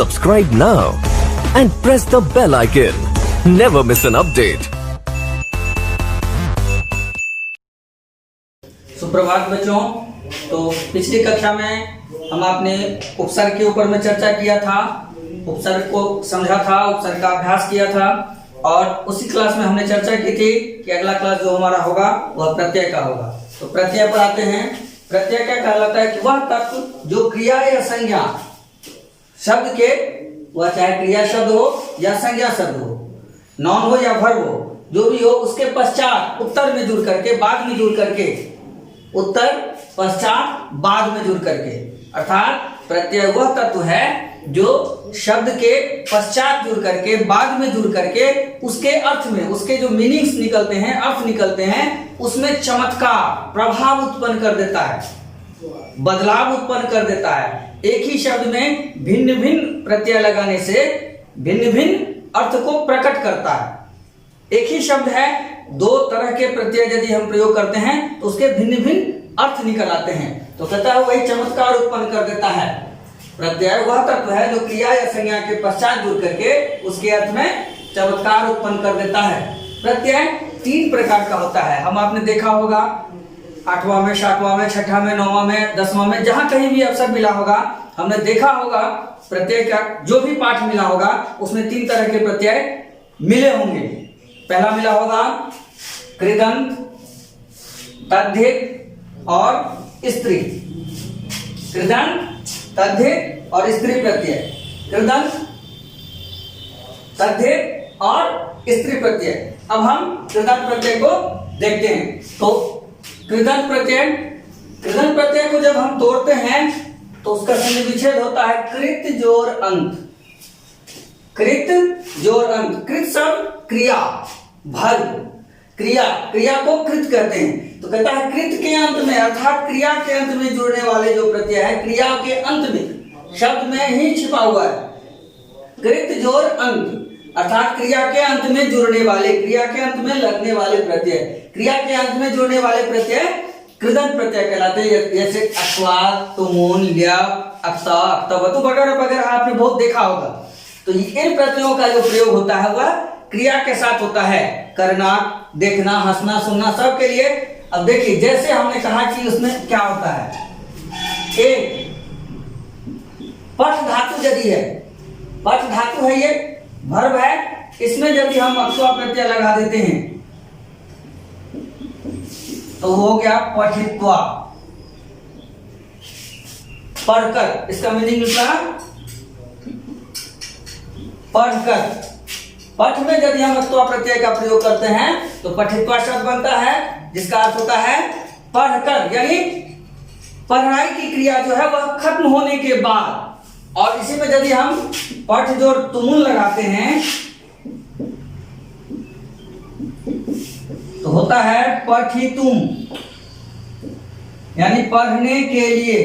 Subscribe now and press the bell icon. Never miss an update. सुप्रभात बच्चों। तो पिछली कक्षा में हम आपने उपसर्ग के ऊपर में चर्चा किया था, उपसर्ग को समझा था, उपसर्ग का अभ्यास किया था और उसी क्लास में हमने चर्चा की थी कि अगला क्लास जो हमारा होगा वह प्रत्यय का होगा। तो प्रत्यय पर आते हैं। प्रत्यय क्या कहलाता है कि वह तत्व जो क्रिया या संज्ञा शब्द के, वह चाहे क्रिया शब्द हो या संज्ञा शब्द हो, नॉन हो या वर्ब हो, जो भी हो, उसके पश्चात उत्तर में जुड़ करके, बाद में जुड़ करके, उत्तर पश्चात बाद में जुड़ करके, अर्थात प्रत्यय वह तत्व है जो शब्द के पश्चात जुड़ करके, बाद में जुड़ करके, उसके अर्थ में, उसके जो मीनिंग्स निकलते हैं, अर्थ निकलते हैं, उसमें चमत्कार, प्रभाव उत्पन्न कर देता है, बदलाव उत्पन्न कर देता है। एक ही शब्द में भिन्न भिन्न प्रत्यय लगाने से भिन्न भिन्न अर्थ को प्रकट करता है। एक ही शब्द है, दो तरह के प्रत्यय यदि हम प्रयोग करते हैं तो उसके भिन्न भिन्न अर्थ निकल आते हैं। तो कहता है वही चमत्कार उत्पन्न कर देता है। प्रत्यय वह तत्व है जो क्रिया या संज्ञा के पश्चात जुड़ करके उसके अर्थ में चमत्कार उत्पन्न कर देता है। प्रत्यय तीन प्रकार का होता है। हम आपने देखा होगा 8वां में, 7वां में, 6ठा में, 9वां में, 10वां में, जहां कहीं भी अवसर मिला होगा, हमने देखा होगा प्रत्यय का जो भी पाठ मिला होगा उसमें तीन तरह के प्रत्यय मिले होंगे। पहला मिला होगा कृदंत, तद्धित और स्त्री। कृदंत, तद्धित और स्त्री प्रत्यय। कृदंत, तद्धित और स्त्री प्रत्यय। अब हम कृदंत प्रत्यय को देखते हैं। तो कृदंत प्रत्यय को जब हम तोड़ते हैं तो उसका संधि विच्छेद होता है कृत जोर अंत। कृत जोर अंत। कृत शब्द क्रिया, भर्ब, क्रिया को कृत कहते हैं। तो कहता है कृत के अंत में, अर्थात क्रिया के अंत में जुड़ने वाले जो प्रत्यय है, क्रिया के अंत में, शब्द में ही छिपा हुआ है। कृत जोर अंत अर्थात क्रिया के अंत में जुड़ने वाले, क्रिया के अंत में लगने वाले प्रत्यय, क्रिया के अंत में जुड़ने वाले प्रत्यय कृदंत प्रत्यय कहलाते हैं। जैसे अक्वा, तुमुन, ल्या, अक्सा, अक्तवतु वगैरह वगैरह आपने बहुत देखा होगा। तो इन प्रत्ययों का जो प्रयोग होता है वह क्रिया के साथ होता है। करना, देखना, हंसना, सुनना, सब के लिए। अब देखिए, जैसे हमने कहा कि उसमें क्या होता है, एक पठ धातु यदि है, पठ धातु है, ये वर्ब है, इसमें यदि हम अक्वा प्रत्यय लगा देते हैं तो हो गया पठित्वा, पढ़कर। इसका मीनिंग निकला पढ़कर। पठ में यदि हम अक्वा प्रत्यय का प्रयोग करते हैं तो पठित्वा शब्द बनता है, जिसका अर्थ होता है पढ़कर, यानी पढ़ाई की क्रिया जो है वह खत्म होने के बाद। और इसी में यदि हम पठ जोड़ तुमुन लगाते हैं तो होता है पठितुम, यानी पढ़ने के लिए।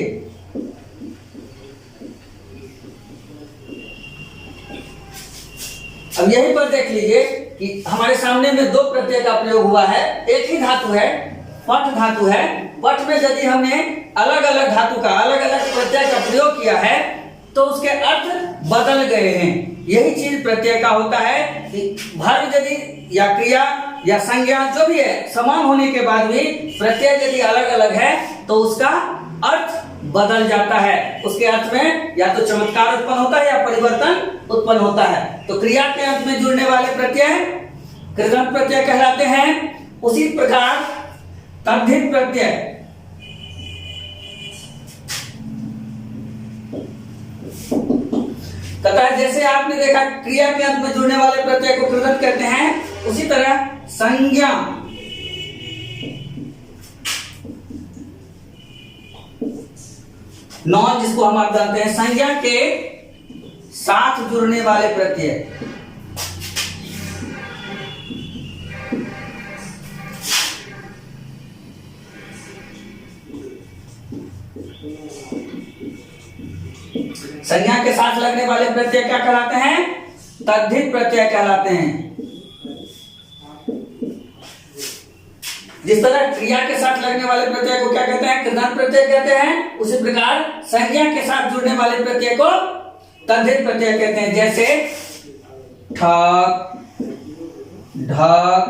अब यहीं पर देख लीजिए कि हमारे सामने में दो प्रत्यय का प्रयोग हुआ है। एक ही धातु है, पठ धातु है। पठ में यदि हमने अलग अलग धातु का, अलग अलग प्रत्यय का प्रयोग किया है तो उसके अर्थ बदल गए हैं। यही चीज प्रत्यय का होता है कि वर्ब यदि या क्रिया या संज्ञा जो भी है समान होने के बाद भी प्रत्यय यदि अलग अलग है तो उसका अर्थ बदल जाता है। उसके अर्थ में या तो चमत्कार उत्पन्न होता है या परिवर्तन उत्पन्न होता है। तो क्रिया के अंत में जुड़ने वाले प्रत्यय कृदंत प्रत्यय कहलाते हैं। उसी प्रकार तद्धित प्रत्यय, कहता है जैसे आपने देखा क्रिया के अंत में जुड़ने वाले प्रत्यय को कृदंत कहते हैं, उसी तरह संज्ञा, नॉन जिसको हम आप जानते हैं, संज्ञा के साथ जुड़ने वाले प्रत्यय, संज्ञा के साथ लगने वाले प्रत्यय क्या कहलाते हैं? तद्धित प्रत्यय कहलाते हैं। जिस तरह क्रिया के साथ लगने वाले प्रत्यय को क्या कहते हैं? कृदंत प्रत्यय कहते हैं। उसी प्रकार संज्ञा के साथ जुड़ने वाले प्रत्यय को तद्धित प्रत्यय कहते हैं, जैसे ठक, ढक,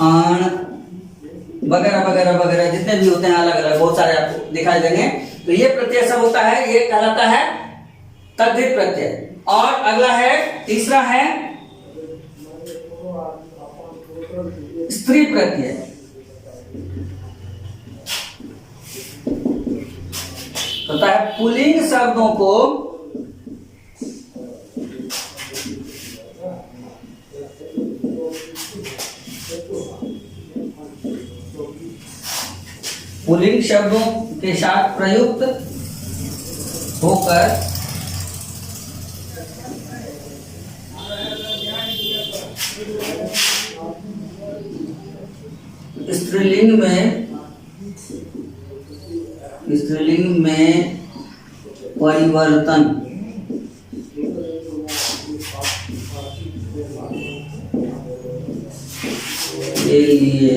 अण वगैरह वगैरह वगैरह जितने भी होते हैं अलग अलग बहुत सारे आपको दिखाई देंगे। तो ये प्रत्यय सब होता है, ये कहलाता है तद्धित प्रत्यय। और अगला है, तीसरा है स्त्री प्रत्यय। होता है पुल्लिंग शब्दों को पुल्लिंग शब्दों के साथ प्रयुक्त होकर स्त्रीलिंग में परिवर्तन के लिए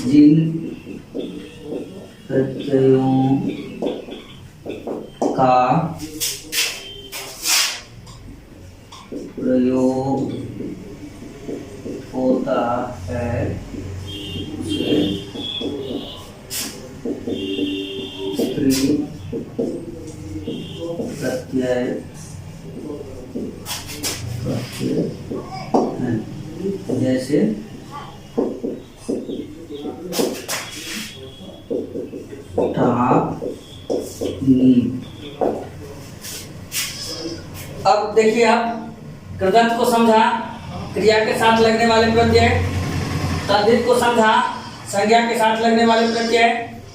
जिन प्रत्ययों का प्रयोग होता है उसे स्त्री प्रत्यय हैं। जैसे अब देखिए आप कृदंत को समझा, क्रिया के साथ लगने वाले प्रत्यय, तद्धित को समझा, संज्ञा के साथ लगने वाले प्रत्यय।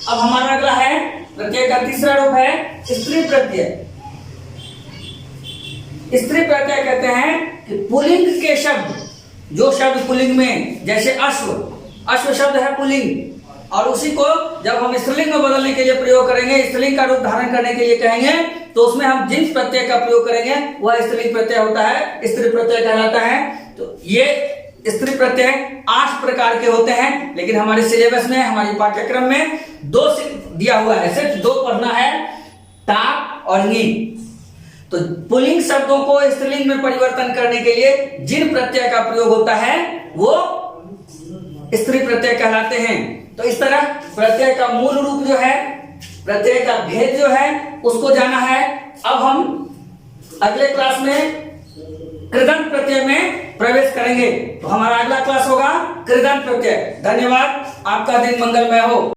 अब हमारा अगला है प्रत्यय का तीसरा रूप है स्त्री प्रत्यय। स्त्री प्रत्यय कहते हैं कि पुल्लिंग के शब्द, जो शब्द पुल्लिंग में, जैसे अश्व, अश्व शब्द है पुल्लिंग, और उसी को जब हम स्त्रीलिंग में बदलने के लिए प्रयोग करेंगे, स्त्रीलिंग का रूप धारण करने के लिए कहेंगे, तो उसमें हम जिन प्रत्यय का प्रयोग करेंगे वह स्त्रीलिंग प्रत्यय होता है, स्त्री प्रत्यय कहलाता है। तो ये स्त्री प्रत्यय 8 प्रकार के होते हैं, लेकिन हमारे सिलेबस में, हमारे पाठ्यक्रम में 2 दिया हुआ है, सिर्फ 2 पढ़ना है, टाक और नी। तो पुल्लिंग शब्दों को स्त्रीलिंग में परिवर्तन करने के लिए जिन प्रत्यय का प्रयोग होता है वो स्त्री प्रत्यय कहलाते हैं। तो इस तरह प्रत्यय का मूल रूप जो है, प्रत्यय का भेद जो है, उसको जाना है। अब हम अगले क्लास में कृदंत प्रत्यय में प्रवेश करेंगे। तो हमारा अगला क्लास होगा कृदंत प्रत्यय। धन्यवाद, आपका दिन मंगलमय हो।